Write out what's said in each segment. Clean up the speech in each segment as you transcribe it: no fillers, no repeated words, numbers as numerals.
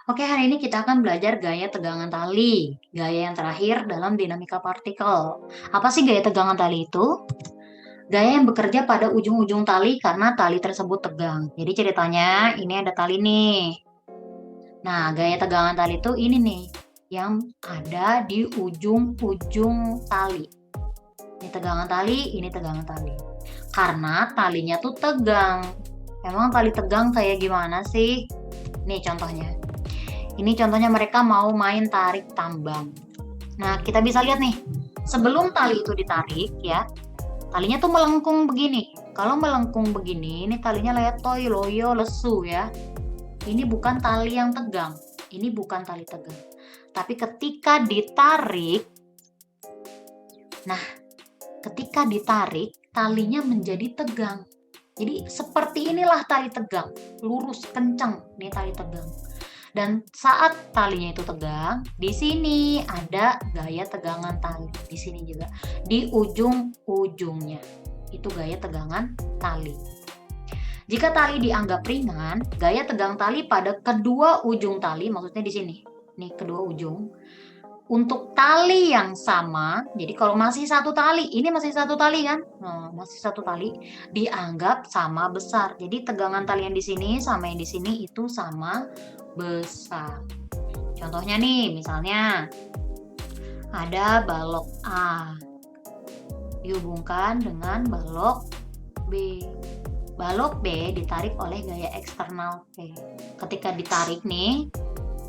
Oke, hari ini kita akan belajar gaya tegangan tali, gaya yang terakhir dalam dinamika partikel. Apa sih gaya tegangan tali itu? Gaya yang bekerja pada ujung-ujung tali karena tali tersebut tegang. Jadi ceritanya ini ada tali nih. Nah, gaya tegangan tali itu ini nih, yang ada di ujung-ujung tali. Ini tegangan tali, ini tegangan tali. Karena talinya tuh tegang. Emang tali tegang kayak gimana sih? Nih contohnya. Ini contohnya mereka mau main tarik tambang. Nah, kita bisa lihat nih, sebelum tali itu ditarik ya, talinya tuh melengkung begini. Kalau melengkung begini, ini talinya letoy, loyo, lesu ya. Ini bukan tali yang tegang. Ini bukan tali tegang. Tapi ketika ditarik, nah, ketika ditarik, talinya menjadi tegang. Jadi seperti inilah tali tegang, lurus, kencang, nih tali tegang. Dan saat talinya itu tegang, di sini ada gaya tegangan tali. Di sini juga, di ujung-ujungnya. Itu gaya tegangan tali. Jika tali dianggap ringan, gaya tegang tali pada kedua ujung tali, maksudnya di sini. Nih, kedua ujung. Untuk tali yang sama, jadi kalau masih satu tali, ini masih satu tali kan? Nah, masih satu tali, dianggap sama besar. Jadi tegangan tali yang di sini sama yang di sini itu sama besar. Contohnya nih, misalnya ada balok A dihubungkan dengan balok B. Balok B ditarik oleh gaya eksternal P. Ketika ditarik nih,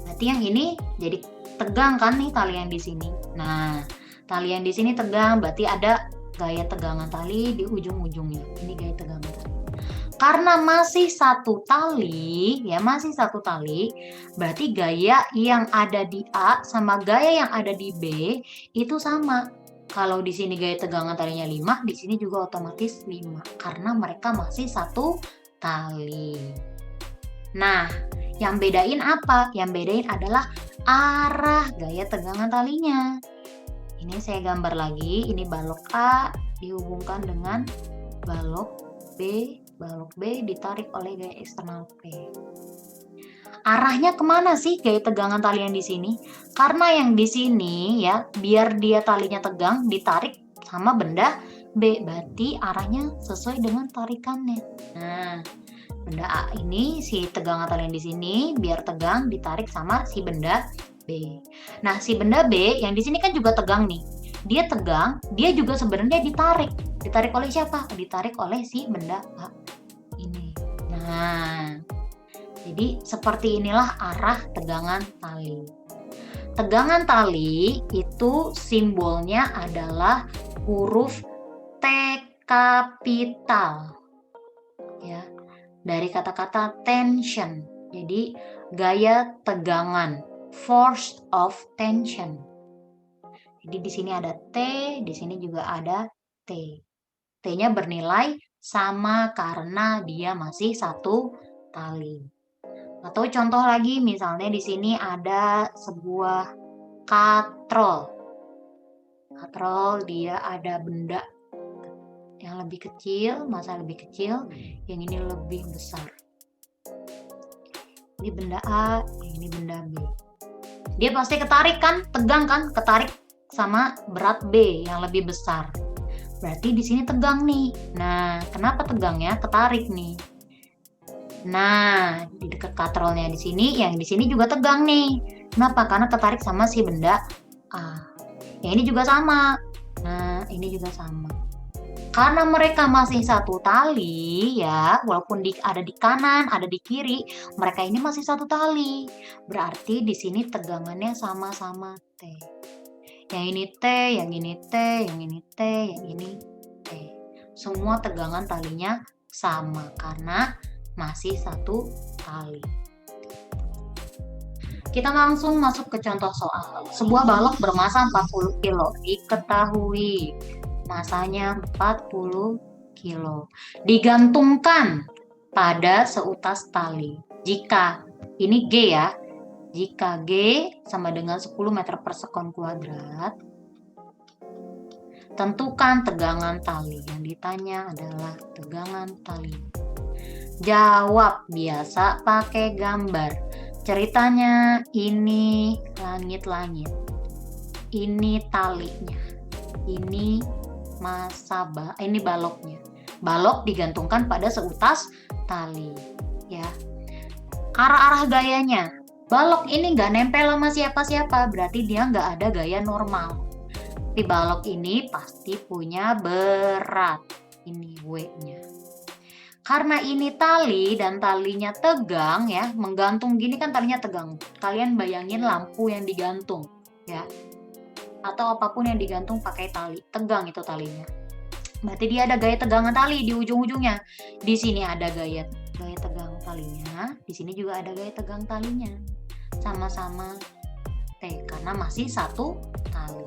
berarti yang ini jadi tegang kan nih tali yang di sini. Nah, tali yang di sini tegang, berarti ada gaya tegangan tali di ujung-ujungnya. Ini gaya tegangan tali. Karena masih satu tali, ya masih satu tali, berarti gaya yang ada di A sama gaya yang ada di B itu sama. Kalau di sini gaya tegangan talinya 5, di sini juga otomatis 5 karena mereka masih satu tali. Nah, yang bedain apa? Yang bedain adalah arah gaya tegangan talinya. Ini saya gambar lagi, ini balok A dihubungkan dengan balok B. Balok B ditarik oleh gaya eksternal P. Arahnya kemana sih gaya tegangan tali yang di sini? Karena yang di sini ya, biar dia talinya tegang, ditarik sama benda B. Berarti arahnya sesuai dengan tarikannya. Nah, benda A ini si tegangan tali yang di sini biar tegang ditarik sama si benda B. Nah, si benda B yang di sini kan juga tegang nih. Dia tegang, dia juga sebenarnya ditarik. Ditarik oleh siapa? Ditarik oleh si benda A ini. Nah, jadi seperti inilah arah tegangan tali. Tegangan tali itu simbolnya adalah huruf T kapital. Ya, dari kata-kata tension. Jadi gaya tegangan, force of tension. Jadi di sini ada T, di sini juga ada T. T-nya bernilai sama karena dia masih satu tali. Atau contoh lagi, misalnya di sini ada sebuah katrol. Katrol dia ada benda yang lebih kecil, masa lebih kecil, yang ini lebih besar. Ini benda A, ini benda B. Dia pasti ketarik kan, tegang kan, ketarik sama berat B yang lebih besar. Berarti di sini tegang nih. Nah, kenapa tegangnya? Ketarik nih. Nah, di dekat katrolnya di sini, yang di sini juga tegang nih. Kenapa? Karena ketarik sama si benda A. Yang ini juga sama. Nah, ini juga sama. Karena mereka masih satu tali ya, walaupun ada di kanan, ada di kiri, mereka ini masih satu tali. Berarti di sini tegangannya sama-sama T. Yang ini T, yang ini T, yang ini T, yang ini T. Semua tegangan talinya sama karena masih satu tali. Kita langsung masuk ke contoh soal. Sebuah balok bermasa 40 kilo. Diketahui masanya 40 kilo. Digantungkan pada seutas tali. Jika, ini G ya, jika G sama dengan 10 meter per sekon kuadrat, tentukan tegangan tali. Yang ditanya adalah tegangan tali. Jawab biasa pakai gambar. Ceritanya ini langit-langit, ini talinya, ini ini baloknya. Balok digantungkan pada seutas tali, ya. Arah-arah gayanya, balok ini nggak nempel sama siapa-siapa, berarti dia nggak ada gaya normal. Tapi balok ini pasti punya berat, ini W-nya. Karena ini tali dan talinya tegang ya, menggantung gini kan talinya tegang. Kalian bayangin lampu yang digantung ya, atau apapun yang digantung pakai tali, tegang itu talinya. Berarti dia ada gaya tegangan tali di ujung-ujungnya. Di sini ada gaya tegang talinya, di sini juga ada gaya tegang talinya. Sama-sama T karena masih satu tali.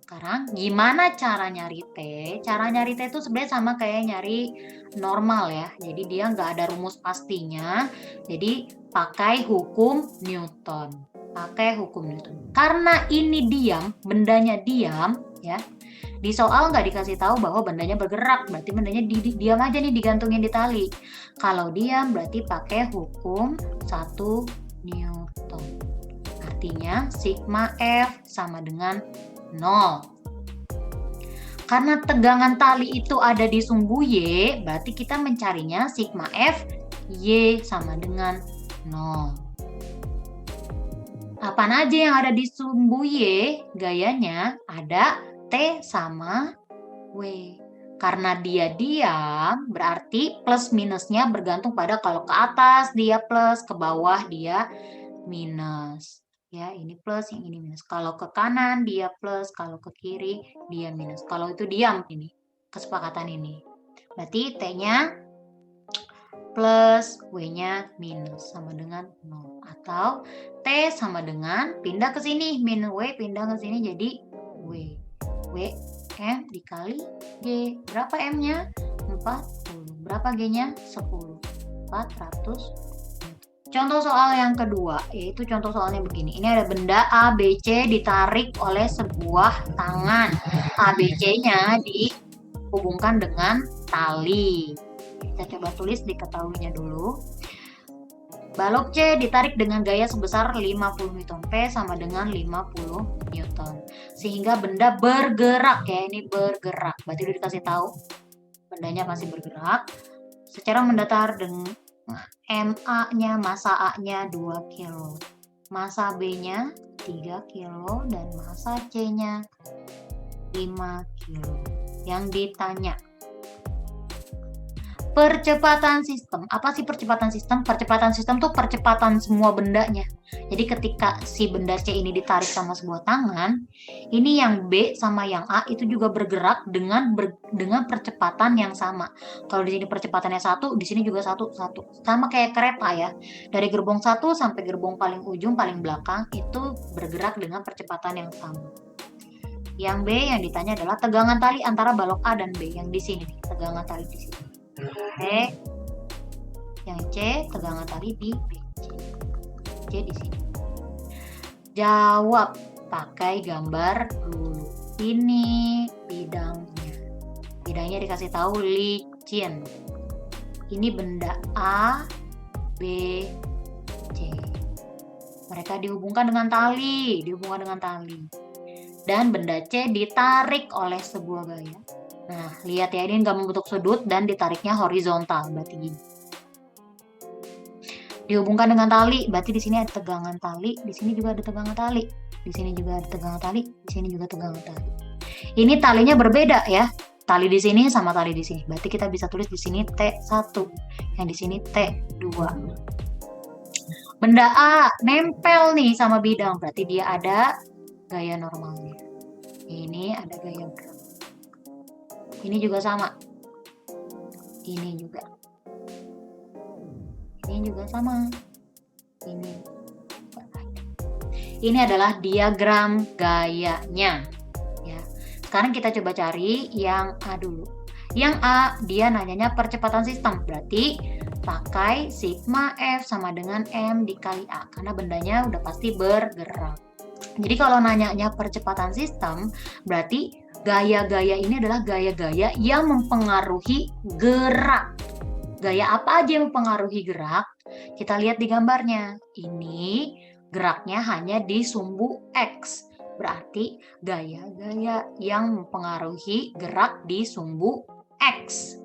Sekarang gimana cara nyari T? Cara nyari T itu sebenarnya sama kayak nyari normal ya. Jadi dia nggak ada rumus pastinya. Jadi pakai hukum Newton. Pakai hukum Newton. Karena ini diam, bendanya diam ya. Di soal nggak dikasih tahu bahwa bendanya bergerak, berarti bendanya diam aja nih digantungin di tali. Kalau diam berarti pakai hukum 1 Newton. Artinya sigma F sama dengan 0. Karena tegangan tali itu ada di sumbu Y, berarti kita mencarinya sigma F Y sama dengan 0. Apaan aja yang ada di sumbu Y, gayanya ada T sama W. Karena dia diam, berarti plus minusnya bergantung pada kalau ke atas dia plus, ke bawah dia minus. Ya, ini plus, yang ini minus. Kalau ke kanan dia plus, kalau ke kiri dia minus. Kalau itu diam ini, kesepakatan ini. Berarti T-nya plus, W-nya minus sama dengan 0. Atau T sama dengan pindah ke sini, minus W pindah ke sini jadi W. W M dikali G. Berapa M-nya? 40. Berapa G-nya? 10. 400. Contoh soal yang kedua, yaitu contoh soalnya begini. Ini ada benda A, B, C ditarik oleh sebuah tangan. A, B, C-nya dihubungkan dengan tali. Kita coba tulis diketahuinya dulu. Balok C ditarik dengan gaya sebesar 50 Newton. P sama dengan 50 Newton. Sehingga benda bergerak ya, ini bergerak. Berarti udah dikasih tahu bendanya pasti bergerak. Secara mendatar dengan MA-nya, massa A-nya 2 kilo, massa B-nya 3 kilo, dan massa C-nya 5 kilo. Yang ditanya, percepatan sistem. Apa sih percepatan sistem? Percepatan sistem tuh percepatan semua bendanya. Jadi ketika si benda C ini ditarik sama sebuah tangan, ini yang B sama yang A itu juga bergerak dengan percepatan yang sama. Kalau di sini percepatannya 1, di sini juga 1. Sama kayak kereta ya. Dari gerbong 1 sampai gerbong paling ujung, paling belakang itu bergerak dengan percepatan yang sama. Yang B yang ditanya adalah tegangan tali antara balok A dan B. Yang di sini nih, tegangan tali di sini. B, yang C tegangan tali di BC. C di sini. Jawab pakai gambar dulu. Ini bidangnya. Bidangnya dikasih tahu licin. Ini benda A, B, C. Mereka dihubungkan dengan tali, Dan benda C ditarik oleh sebuah gaya. Nah, lihat ya, ini nggak membentuk sudut dan ditariknya horizontal, berarti gini. Dihubungkan dengan tali, berarti di sini ada tegangan tali, di sini juga ada tegangan tali, di sini juga ada tegangan tali, di sini juga tegangan tali. Ini talinya berbeda ya, tali di sini sama tali di sini. Berarti kita bisa tulis di sini T1, yang di sini T2. Benda A nempel nih sama bidang, berarti dia ada gaya normalnya. Ini ada gaya gerak. Ini juga sama. Ini juga sama. Ini adalah diagram gayanya. Ya. Sekarang kita coba cari yang A dulu. Yang A dia nanyanya percepatan sistem. Berarti pakai sigma F sama dengan M dikali A. Karena bendanya udah pasti bergerak. Jadi kalau nanyanya percepatan sistem, berarti gaya-gaya ini adalah gaya-gaya yang mempengaruhi gerak. Gaya apa aja yang mempengaruhi gerak? Kita lihat di gambarnya. Ini geraknya hanya di sumbu X. Berarti gaya-gaya yang mempengaruhi gerak di sumbu X.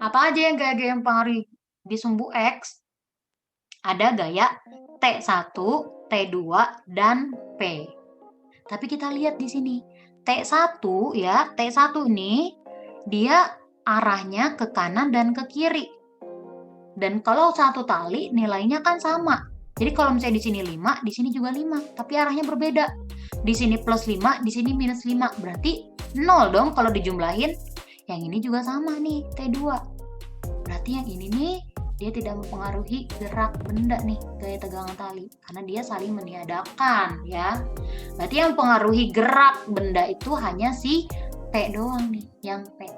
Apa aja yang gaya-gaya yang mempengaruhi di sumbu X? Ada gaya T1, T2, dan P. Tapi kita lihat di sini. T1 ya, T1 ini dia arahnya ke kanan dan ke kiri. Dan kalau satu tali nilainya kan sama. Jadi kalau misalnya di sini 5, di sini juga 5, tapi arahnya berbeda. Di sini plus 5, di sini minus 5. Berarti 0 dong kalau dijumlahin. Yang ini juga sama nih, T2. Berarti yang ini nih dia tidak mempengaruhi gerak benda nih, gaya tegangan tali, karena dia saling meniadakan ya. Berarti yang mempengaruhi gerak benda itu hanya si P doang nih, yang P.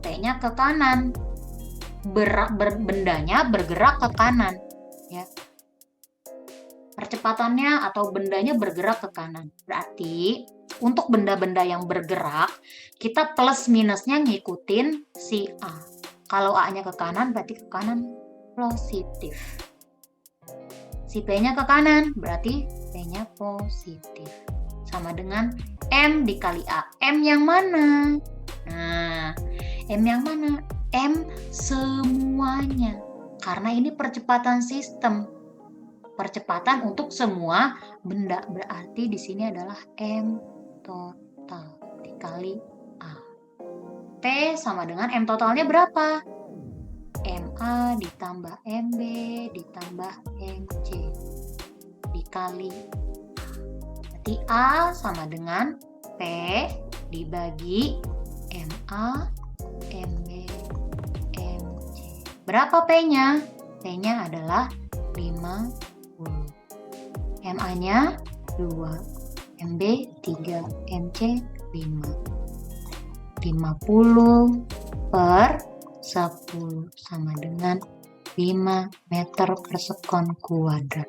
P-nya ke kanan, bendanya bergerak ke kanan ya. Percepatannya atau bendanya bergerak ke kanan. Berarti untuk benda-benda yang bergerak, kita plus minusnya ngikutin si A. Kalau A-nya ke kanan, berarti ke kanan positif. Si P-nya ke kanan, berarti P-nya positif. Sama dengan M dikali A. M yang mana? Nah, M yang mana? M semuanya. Karena ini percepatan sistem. Percepatan untuk semua benda. Berarti di sini adalah M total dikali A. T sama dengan M totalnya berapa? MA ditambah MB ditambah MC dikali A. Berarti A sama dengan P dibagi MA, MB, MC. Berapa P-nya? P-nya adalah 50. MA-nya 2, MB 3, MC 5. 50 per 10 sama dengan 5 meter per sekon kuadrat.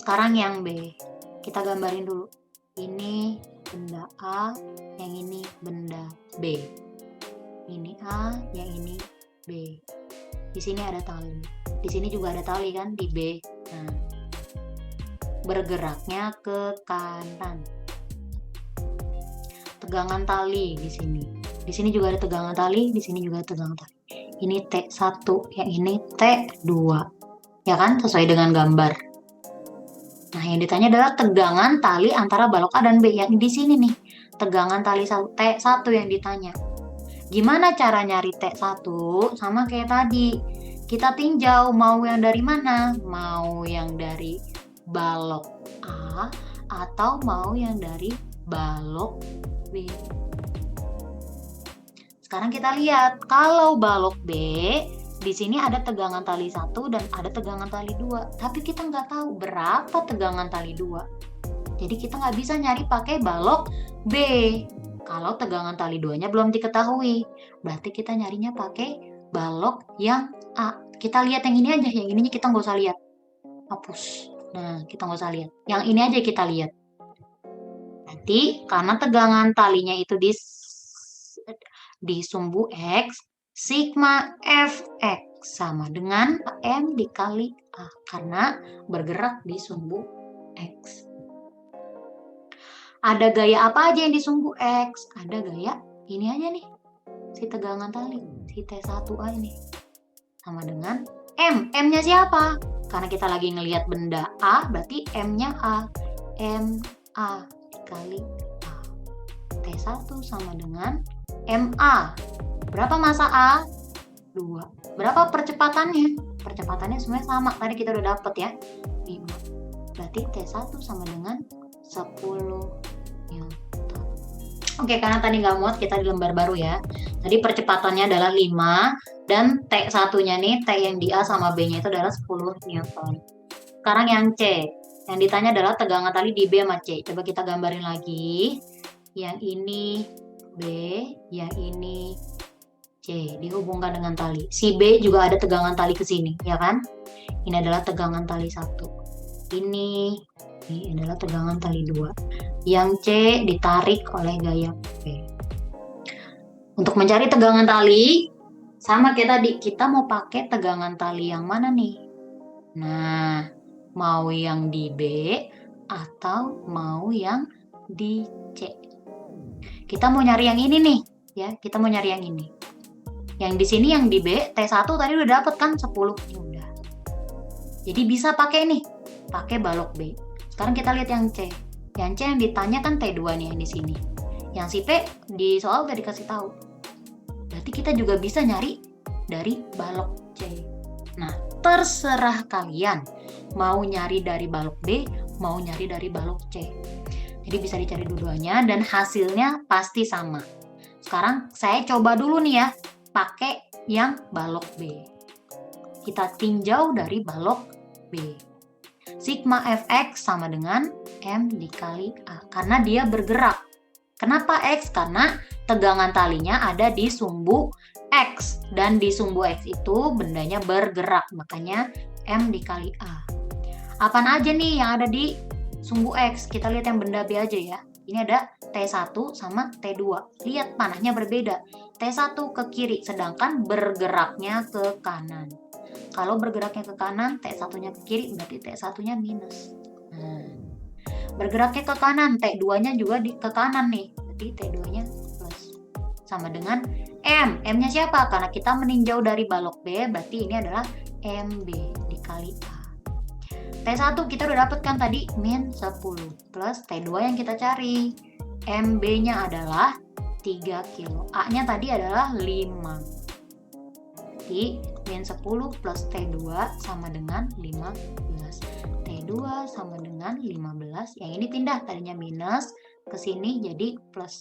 Sekarang yang B, kita gambarin dulu. Ini benda A, yang ini benda B. Ini A, yang ini B. Di sini ada tali. Di sini juga ada tali kan di B. Nah, bergeraknya ke kanan. Tegangan tali di sini. Di sini juga ada tegangan tali, di sini juga ada tegangan tali. Ini T1, yang ini T2. Ya kan, sesuai dengan gambar. Nah, yang ditanya adalah tegangan tali antara balok A dan B. Yang di sini nih, tegangan tali T1 yang ditanya. Gimana cara nyari T1? Sama kayak tadi. Kita tinjau mau yang dari mana? Mau yang dari balok A atau mau yang dari balok B. Sekarang kita lihat, kalau balok B, di sini ada tegangan tali 1 dan ada tegangan tali 2. Tapi kita nggak tahu berapa tegangan tali 2. Jadi kita nggak bisa nyari pakai balok B. Kalau tegangan tali 2-nya belum diketahui. Berarti kita nyarinya pakai balok yang A. Kita lihat yang ini aja, yang ininya kita nggak usah lihat. Hapus. Nah, kita nggak usah lihat. Yang ini aja kita lihat. Nanti karena tegangan talinya itu di sumbu X, sigma Fx sama dengan M dikali A karena bergerak di sumbu X. Ada gaya apa aja yang di sumbu X? Ada gaya ini aja nih, si tegangan tali, si T1A ini. Sama dengan M. M-nya siapa? Karena kita lagi ngelihat benda A, berarti M-nya A. MA dikali A. T1 sama dengan MA. Berapa massa A? 2. Berapa percepatannya? Percepatannya semuanya sama. Tadi kita udah dapet ya. 5. Berarti T1 sama dengan 10 Newton. Oke, karena tadi nggak muat, kita di lembar baru ya. Tadi percepatannya adalah 5. Dan T1-nya nih, T yang di A sama B-nya itu adalah 10 Newton. Sekarang yang C. Yang ditanya adalah tegangan tali di B sama C. Coba kita gambarin lagi. Yang ini B, yang ini C, dihubungkan dengan tali. Si B juga ada tegangan tali ke sini, ya kan? Ini adalah tegangan tali 1. Ini adalah tegangan tali 2. Yang C ditarik oleh gaya B. Untuk mencari tegangan tali, sama kayak tadi, kita mau pakai tegangan tali yang mana nih? Nah, mau yang di B atau mau yang di C? Kita mau nyari yang ini nih, ya. Kita mau nyari yang ini. Yang di sini yang di B, T1 tadi udah dapet kan 10. Udah. Jadi bisa pakai nih, pakai balok B. Sekarang kita lihat yang C. Yang C yang ditanya kan T2 nih yang di sini. Yang si P di soal udah dikasih tahu. Berarti kita juga bisa nyari dari balok C. Nah, terserah kalian mau nyari dari balok B, mau nyari dari balok C. Jadi bisa dicari dua-duanya dan hasilnya pasti sama. Sekarang saya coba dulu nih ya, pakai yang balok B. Kita tinjau dari balok B. Sigma Fx sama dengan M dikali A. Karena dia bergerak. Kenapa X? Karena tegangan talinya ada di sumbu X. Dan di sumbu X itu bendanya bergerak. Makanya M dikali A. Apaan aja nih yang ada di sumbu X? Kita lihat yang benda B aja ya. Ini ada T1 sama T2. Lihat panahnya berbeda. T1 ke kiri, sedangkan bergeraknya ke kanan. Kalau bergeraknya ke kanan, T1-nya ke kiri, berarti T1-nya minus. Nah, bergeraknya ke kanan, T2-nya juga ke kanan nih. Berarti T2-nya plus. Sama dengan M. M-nya siapa? Karena kita meninjau dari balok B, berarti ini adalah MB dikali A. T1 kita udah dapet kan tadi min 10 plus T2 yang kita cari. MB-nya adalah 3 kilo. A-nya tadi adalah 5. Jadi min 10 plus T2 sama dengan 15. T2 sama dengan 15. Yang ini pindah, tadinya minus ke sini jadi plus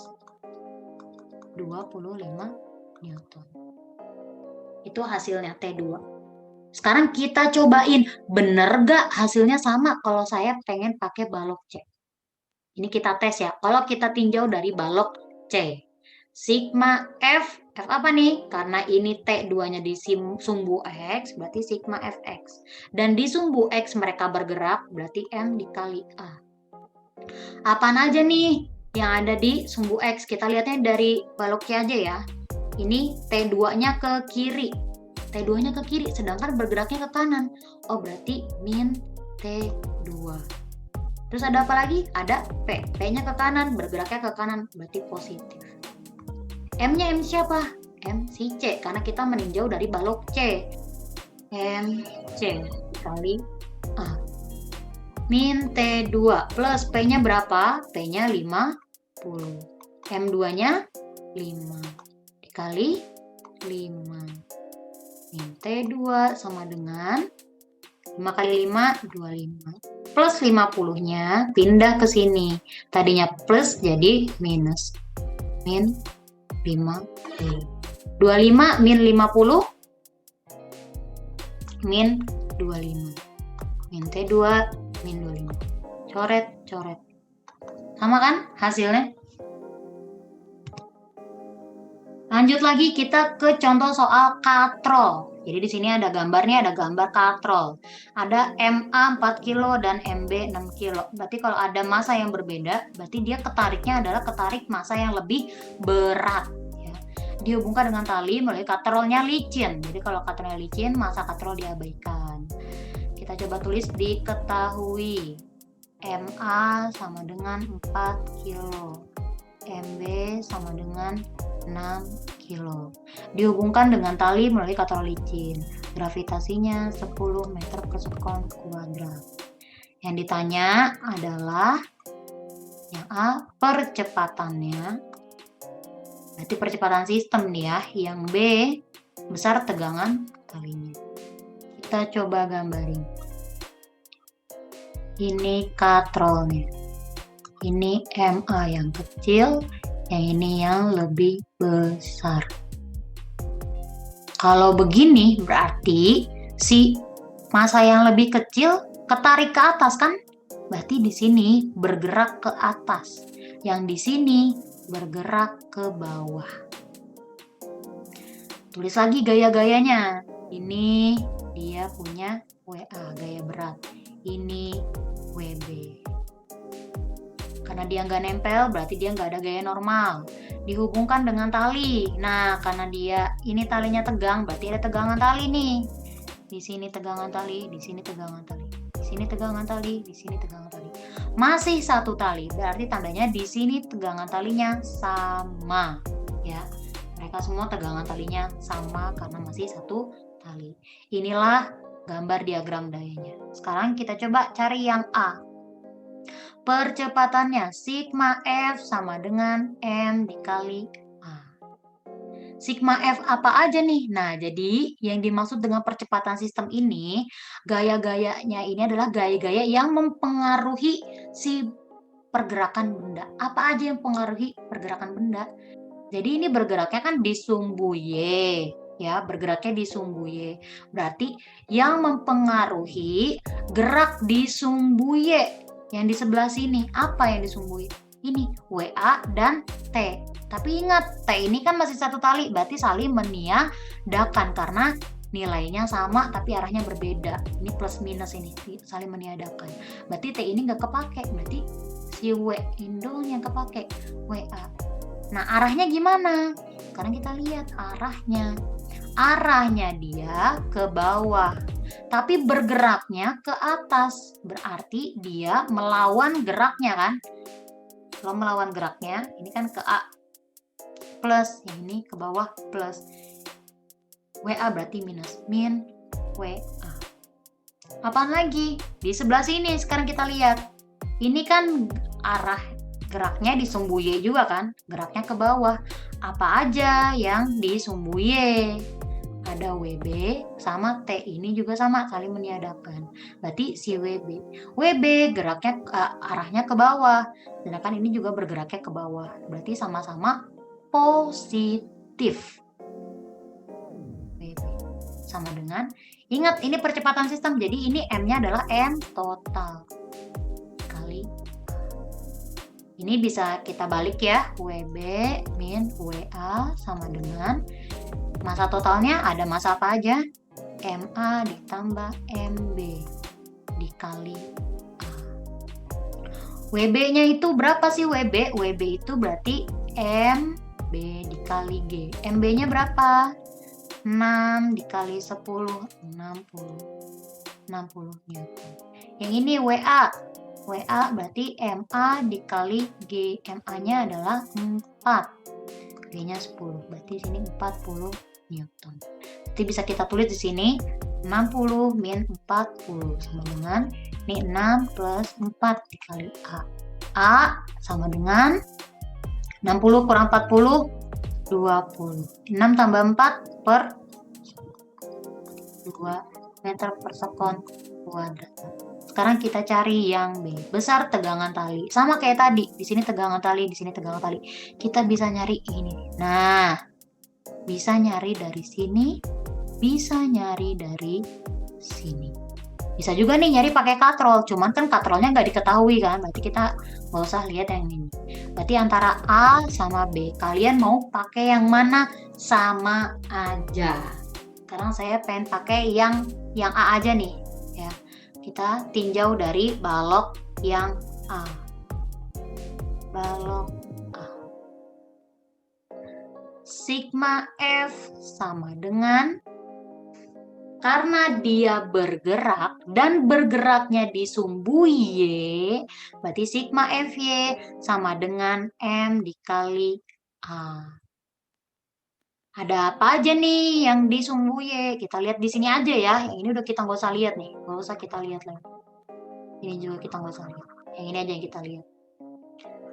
25 Newton. Itu hasilnya T2. Sekarang kita cobain, bener gak hasilnya sama kalau saya pengen pakai balok C. Ini kita tes ya, kalau kita tinjau dari balok C. Sigma F apa nih? Karena ini T2-nya di sumbu X, berarti sigma Fx. Dan di sumbu X mereka bergerak, berarti M dikali A. Apaan aja nih yang ada di sumbu X? Kita lihatnya dari balok C aja ya. Ini T2-nya ke kiri. T2-nya ke kiri, sedangkan bergeraknya ke kanan. Oh, berarti min T2. Terus ada apa lagi? Ada P. P-nya ke kanan, bergeraknya ke kanan, berarti positif. M-nya M siapa? M si C, karena kita meninjau dari balok C. M C kali A. Min T2 plus P-nya berapa? P-nya 50. M2-nya 5 dikali 5. Min T2 sama dengan 5 kali 5, 25. Plus 50-nya pindah ke sini. Tadinya plus jadi minus. Min 50. 25 min 50. Min 25. Min T2 min 25. Coret, coret. Sama kan hasilnya? Lanjut lagi kita ke contoh soal katrol. Jadi di sini ada gambarnya, ada gambar katrol. Ada MA 4 kilo dan MB 6 kilo. Berarti kalau ada massa yang berbeda, berarti dia ketariknya adalah ketarik massa yang lebih berat. Ya. Dihubungkan dengan tali melalui katrolnya licin. Jadi kalau katrolnya licin, massa katrol diabaikan. Kita coba tulis diketahui. MA sama dengan 4 kilo. MB sama dengan 6 kilo. Dihubungkan dengan tali melalui katrol licin. Gravitasinya 10 meter per sekon kuadrat. Yang ditanya adalah yang A, percepatannya. Berarti percepatan sistem nih ya. Yang B, besar tegangan talinya. Kita coba gambarin. Ini katrolnya. Ini MA yang kecil, yang ini yang lebih besar. Kalau begini berarti si massa yang lebih kecil ketarik ke atas kan? Berarti di sini bergerak ke atas. Yang di sini bergerak ke bawah. Tulis lagi gaya-gayanya. Ini dia punya WA, gaya berat. Ini WB. Karena dia nggak nempel, berarti dia nggak ada gaya normal. Dihubungkan dengan tali. Nah, karena dia ini talinya tegang, berarti ada tegangan tali nih. di sini tegangan tali, di sini tegangan tali, di sini tegangan tali, di sini tegangan tali. Masih satu tali, berarti tandanya di sini tegangan talinya sama, ya. Mereka semua tegangan talinya sama karena masih satu tali. Inilah gambar diagram dayanya. Sekarang kita coba cari yang A. Percepatannya sigma F sama dengan M dikali A. Sigma F apa aja nih? Nah, jadi yang dimaksud dengan percepatan sistem ini, gaya-gayanya ini adalah gaya-gaya yang mempengaruhi si pergerakan benda. Apa aja yang mempengaruhi pergerakan benda? Jadi ini bergeraknya kan di sumbu Y, ya, bergeraknya di sumbu Y. Berarti yang mempengaruhi gerak di sumbu Y yang di sebelah sini, apa yang di sumbu Y? Ini WA dan T. Tapi ingat, T ini kan masih satu tali, berarti saling meniadakan karena nilainya sama tapi arahnya berbeda. Ini plus minus ini, saling meniadakan. Berarti T ini nggak kepake, berarti si W Indo yang kepake, WA. Nah, arahnya gimana? Sekarang kita lihat arahnya. Arahnya dia ke bawah, tapi bergeraknya ke atas. Berarti dia melawan geraknya kan? Kalau melawan geraknya, ini kan ke A plus, yang ini ke bawah plus. WA berarti minus, min WA. Apaan lagi? Di sebelah sini sekarang kita lihat. Ini kan arah geraknya di sumbu Y juga kan? Geraknya ke bawah. Apa aja yang di sumbu Y? Ada WB sama T, ini juga sama, saling meniadakan. Berarti si WB geraknya arahnya ke bawah, sedangkan ini juga bergeraknya ke bawah. Berarti sama-sama positif. WB sama dengan, ingat ini percepatan sistem, jadi ini M-nya adalah M total kali. Ini bisa kita balik ya, WB min WA sama dengan massa totalnya ada massa apa aja? MA ditambah MB dikali A. WB-nya itu berapa sih WB? WB itu berarti MB dikali G. MB-nya berapa? 6 dikali 10, 60 Newton. Yang ini WA. WA berarti MA dikali G. MA-nya adalah 4. G-nya 10. Berarti sini 40 Newton. Jadi bisa kita tulis di sini 60 min 40 sama dengan ini 6 plus 4 dikali A. A sama dengan 60 kurang 40 20. 6 tambah 4 per 2 meter per sekon kuadrat. Sekarang kita cari yang B. Besar tegangan tali. Sama kayak tadi. Di sini tegangan tali, di sini tegangan tali. Kita bisa nyari ini. Nah, bisa nyari dari sini, bisa nyari dari sini. Bisa juga nih nyari pakai katrol. Cuman kan katrolnya nggak diketahui kan. Berarti kita nggak usah lihat yang ini. Berarti antara A sama B. Kalian mau pakai yang mana? Sama aja. Sekarang saya pengen pakai yang A aja nih. Ya. Kita tinjau dari balok yang A. Balok A. Sigma F sama dengan, karena dia bergerak dan bergeraknya di sumbu Y, berarti sigma Fy sama dengan M dikali A. Ada apa aja nih yang di sumbu Y? Kita lihat di sini aja ya. Yang ini udah kita nggak usah lihat nih. Nggak usah kita lihat lagi. Ini juga kita nggak usah lihat. Yang ini aja yang kita lihat.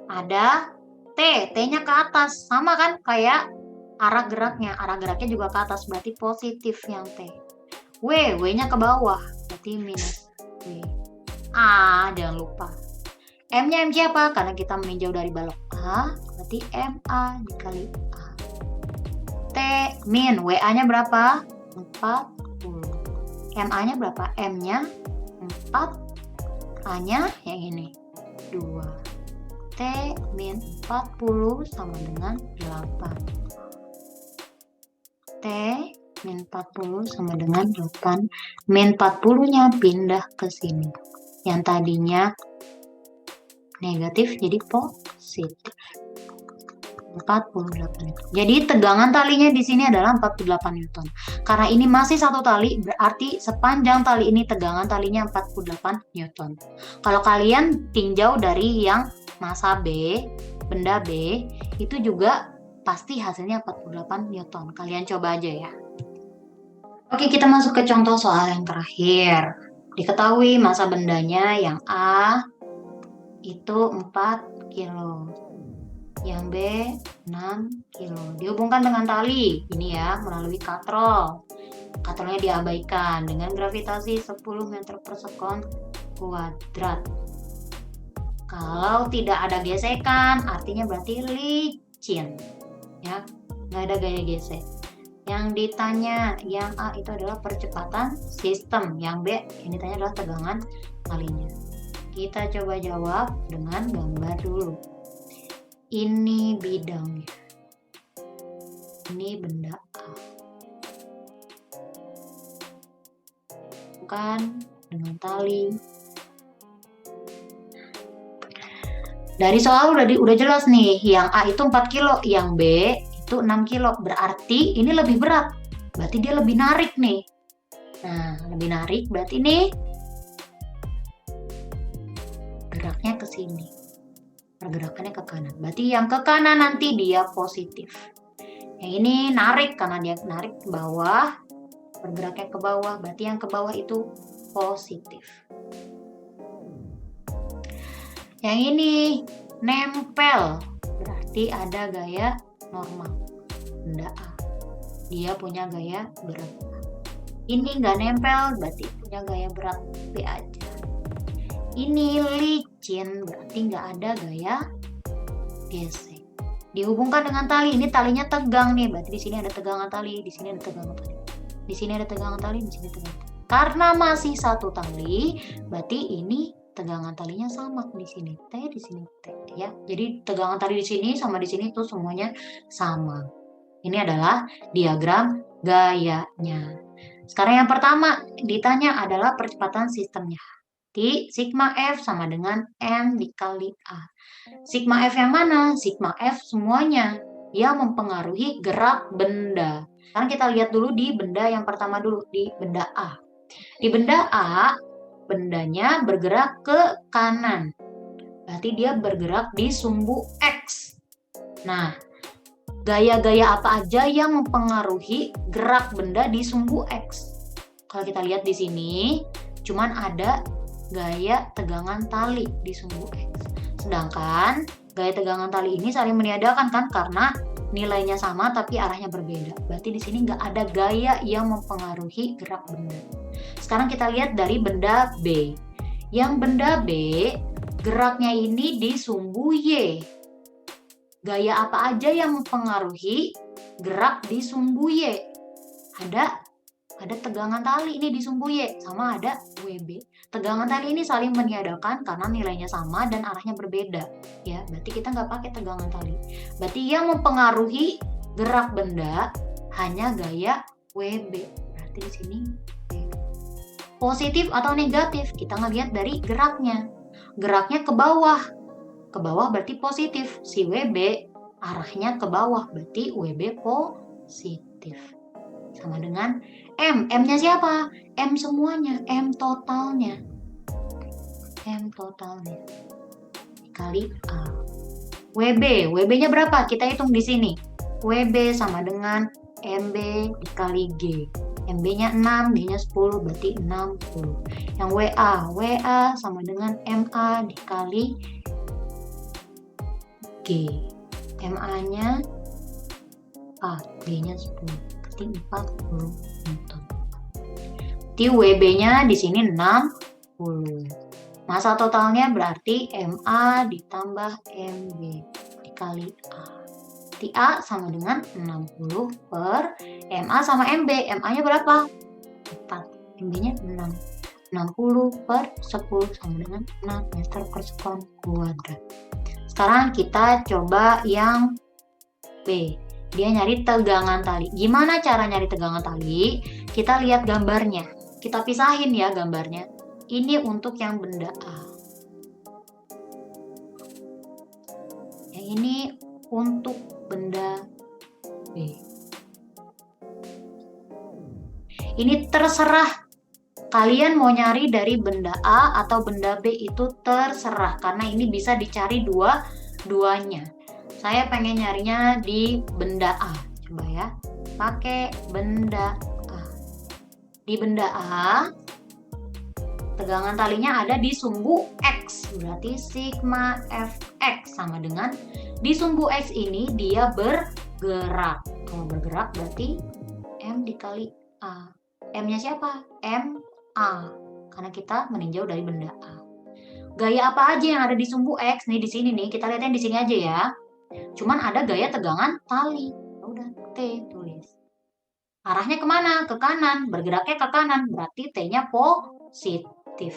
Ada T. T-nya ke atas. Sama kan kayak arah geraknya. Arah geraknya juga ke atas. Berarti positif yang T. W. W-nya ke bawah. Berarti minus W. A. Jangan lupa. M-nya M siapa? Karena kita meninjau dari balok A. Berarti MA dikali A. T min WA-nya berapa? 40. MA-nya berapa? M-nya 4. A-nya yang ini 2. T min 40 sama dengan 8. T min 40 sama dengan 8. Min 40-nya pindah ke sini. Yang tadinya negatif jadi positif. 48 Newton. Jadi tegangan talinya di sini adalah 48 Newton. Karena ini masih satu tali, berarti sepanjang tali ini tegangan talinya 48 Newton. Kalau kalian tinjau dari yang massa B, benda B, itu juga pasti hasilnya 48 Newton. Kalian coba aja ya. Oke, kita masuk ke contoh soal yang terakhir. Diketahui massa bendanya yang A itu 4 kilo. Yang B 6 kilo. Dihubungkan dengan tali ini ya melalui katrol. Katrolnya diabaikan dengan gravitasi 10 meter per sekon kuadrat. Kalau tidak ada gesekan artinya berarti licin ya, nggak ada gaya gesek. Yang ditanya yang A itu adalah percepatan sistem, yang B yang ditanya adalah tegangan talinya. Kita coba jawab dengan gambar dulu. Ini bidangnya, ini benda A, bukan dengan tali. Dari soal udah jelas nih, yang A itu 4 kilo, yang B itu 6 kilo, berarti ini lebih berat, berarti dia lebih narik nih. Nah, lebih narik berarti ini geraknya ke sini, pergerakannya ke kanan. Berarti yang ke kanan nanti dia positif. Yang ini narik karena dia narik ke bawah, bergeraknya ke bawah, berarti yang ke bawah itu positif. Yang ini nempel, berarti ada gaya normal. Benda A, dia punya gaya berat. Ini nggak nempel, berarti punya gaya berat B aja. Ini licin, berarti nggak ada gaya gesek. Dihubungkan dengan tali, ini talinya tegang nih, berarti di sini ada tegangan tali, di sini ada tegangan tali, di sini ada tegangan tali, di sini tegangan tali. Karena masih satu tali, berarti ini tegangan talinya sama, di sini T, di sini T ya. Jadi tegangan tali di sini sama di sini tuh semuanya sama. Ini adalah diagram gayanya. Sekarang yang pertama ditanya adalah percepatan sistemnya. Sigma F sama dengan M dikali A. Sigma F yang mana? Sigma F semuanya yang mempengaruhi gerak benda. Sekarang kita lihat dulu di benda yang pertama dulu, di benda A. Di benda A, bendanya bergerak ke kanan. Berarti dia bergerak di sumbu X. Nah, gaya-gaya apa aja yang mempengaruhi gerak benda di sumbu X? Kalau kita lihat di sini, cuman ada gaya tegangan tali di sumbu X. Sedangkan gaya tegangan tali ini saling meniadakan kan karena nilainya sama tapi arahnya berbeda. Berarti di sini nggak ada gaya yang mempengaruhi gerak benda. Sekarang kita lihat dari benda B. Yang benda B geraknya ini di sumbu Y. Gaya apa aja yang mempengaruhi gerak di sumbu Y? Ada tegangan tali ini di sumbu Y, sama ada WB. Tegangan tali ini saling meniadakan karena nilainya sama dan arahnya berbeda. Ya, berarti kita nggak pakai tegangan tali. Berarti yang mempengaruhi gerak benda hanya gaya WB. Berarti di sini positif atau negatif, kita ngelihat dari geraknya. Geraknya ke bawah. Ke bawah berarti positif. Si WB arahnya ke bawah, berarti WB positif. Sama dengan M. M-nya siapa? M semuanya. M totalnya. M totalnya. Dikali A. WB. WB-nya berapa? Kita hitung di sini. WB sama dengan MB dikali G. MB-nya 6, G-nya 10, berarti 60. Yang WA. WA sama dengan MA dikali G. MA-nya 4, G-nya 10. 40 Newton. Di WB-nya di sini 60. Massa totalnya berarti MA ditambah MB dikali A. Ti A sama dengan 60 per MA sama MB. MA-nya berapa? 4. MB-nya 6. 60 per 10 sama dengan 6 meter per sekon kuadrat. Sekarang kita coba yang B. Dia nyari tegangan tali. Gimana cara nyari tegangan tali? Kita lihat gambarnya. Kita pisahin ya gambarnya. Ini untuk yang benda A. Yang ini untuk Ini terserah. Kalian mau nyari dari benda A atau benda B itu terserah. Karena ini bisa dicari dua-duanya. Saya pengen nyarinya di benda A. Coba ya. Pakai benda A. Di benda A, tegangan talinya ada di sumbu X. Berarti sigma Fx sama dengan di sumbu X ini dia bergerak. Kalau bergerak berarti M dikali A. M-nya siapa? MA. Karena kita meninjau dari benda A. Gaya apa aja yang ada di sumbu X? Nih di sini nih, kita lihatnya di sini aja ya. Cuman ada gaya tegangan tali. Udah, T tulis. Arahnya kemana? Ke kanan. Bergeraknya ke kanan. Berarti T-nya positif.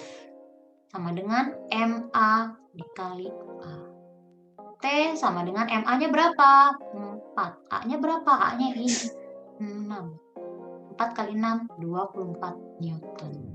Sama dengan MA dikali A. T sama dengan MA-nya berapa? 4. A-nya berapa? A-nya ini 6. 4 kali 6, 24 Newton.